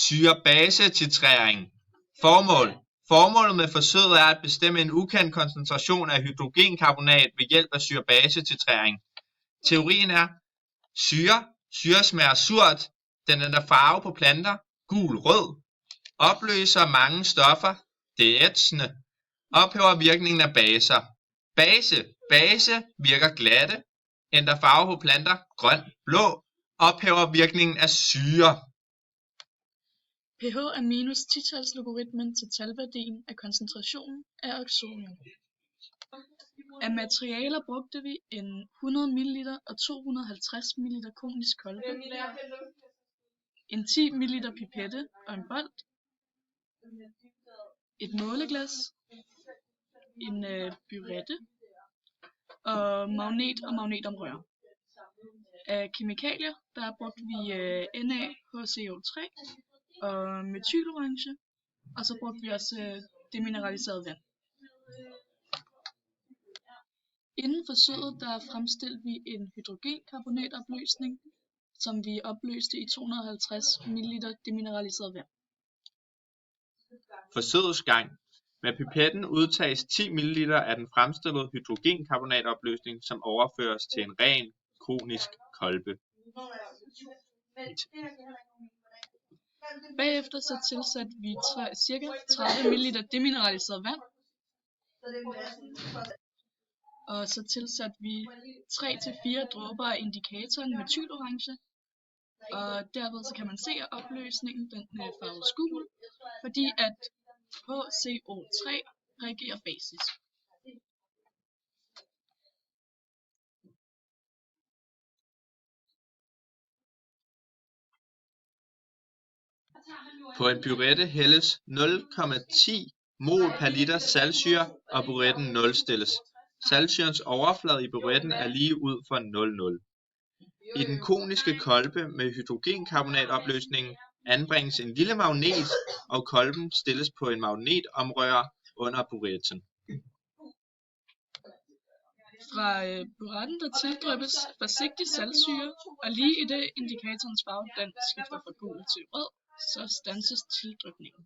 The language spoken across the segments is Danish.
syre-base-titrering. Formålet med forsøget er at bestemme en ukendt koncentration af hydrogenkarbonat ved hjælp af syre-base-titrering. Teorien er: syre smager surt, den ændrer farve på planter, gul-rød, opløser mange stoffer, det er ætsende, ophæver virkningen af baser. Base virker glatte, ændrer farve på planter, grøn-blå, ophæver virkningen af syre. pH er minus 10-talslogaritmen til talværdien af koncentrationen af oxonium. Af materialer brugte vi en 100 ml og 250 ml konisk kolbe, en 10 ml pipette og en bold, et måleglas, en burette og magnetomrør. Af kemikalier der brugte vi NaHCO3 og metylorange, og så brugte vi også demineraliseret vand. Inden forsøget der fremstillede vi en hydrogenkarbonatopløsning, som vi opløste i 250 ml demineraliseret vand. Forsøgets gang. Med pipetten udtages 10 ml af den fremstillede hydrogenkarbonatopløsning, som overføres til en ren konisk kolbe. Bagefter så tilsatte vi ca. 30 ml demineraliseret vand, og så tilsatte vi 3-4 dråber af indikatoren metylorange, og derved så kan man se, at opløsningen den farves gul, fordi at HCO3 reagerer basisk. På en burette hældes 0,10 mol per liter saltsyre, og buretten nulstilles. Saltsyrens overflade i buretten er lige ud for 0,0. I den koniske kolbe med hydrogenkarbonatopløsningen anbringes en lille magnet, og kolben stilles på en magnetomrør under buretten. Fra buretten der tildryppes forsigtigt saltsyre, og lige i det indikatorens farve den skifter fra gul til rød, så standses tildrypningen.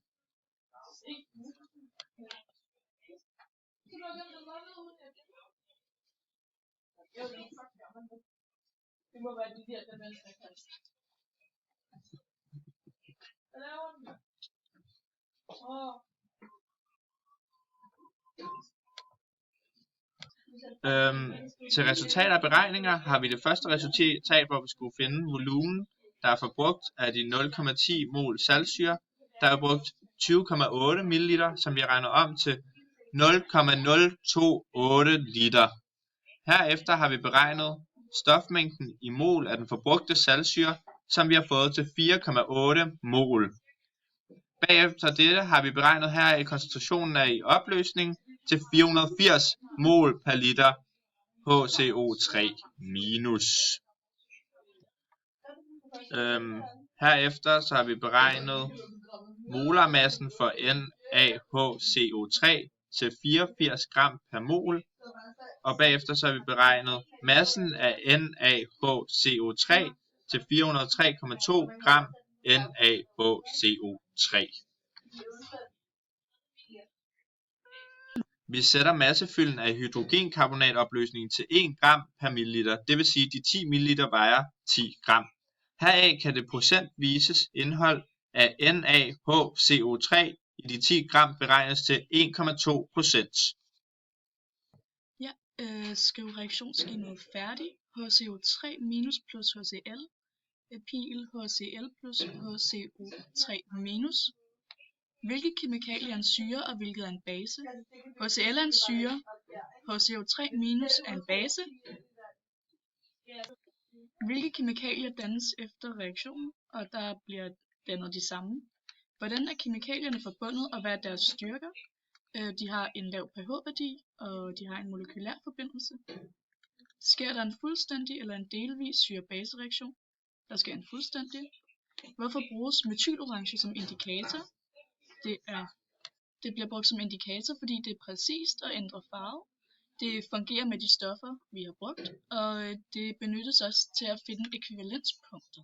Til resultater af beregninger har vi det første resultat, hvor vi skulle finde volumen, der er forbrugt af de 0,10 mol saltsyre. Der er brugt 20,8 ml, som vi regner om til 0,028 liter. Herefter har vi beregnet stofmængden i mol af den forbrugte saltsyre, som vi har fået til 4,8 mol. Bagefter dette har vi beregnet her i koncentrationen af i opløsningen til 480 mol per liter HCO3 minus. Herefter så har vi beregnet molarmassen for NaHCO3 til 84 gram per mol, og bagefter så har vi beregnet massen af NaHCO3 til 403,2 gram NaHCO3. Vi sætter massefylden af hydrogenkarbonatopløsningen til 1 gram per milliliter, det vil sige de 10 ml vejer 10 gram. Heraf kan det procentvises indhold af NaHCO3 i de 10 gram beregnes til 1,2%. Ja, skriv reaktionsskemaet færdig. HCO3 minus plus HCl, pil HCl plus HCO3 minus. Hvilke kemikalier er en syre, og hvilket er en base? HCl er en syre, HCO3 minus er en base. Hvilke kemikalier dannes efter reaktionen, og der bliver dannet de samme? Hvordan er kemikalierne forbundet, og hvad er deres styrker? De har en lav pH-værdi, og de har en molekylær forbindelse. Sker der en fuldstændig eller en delvis syre-base-reaktion? Der sker en fuldstændig. Hvorfor bruges metylorange som indikator? Det bliver brugt som indikator, fordi det er præcist og ændrer farve. Det fungerer med de stoffer, vi har brugt, og det benyttes også til at finde ekvivalenspunkter.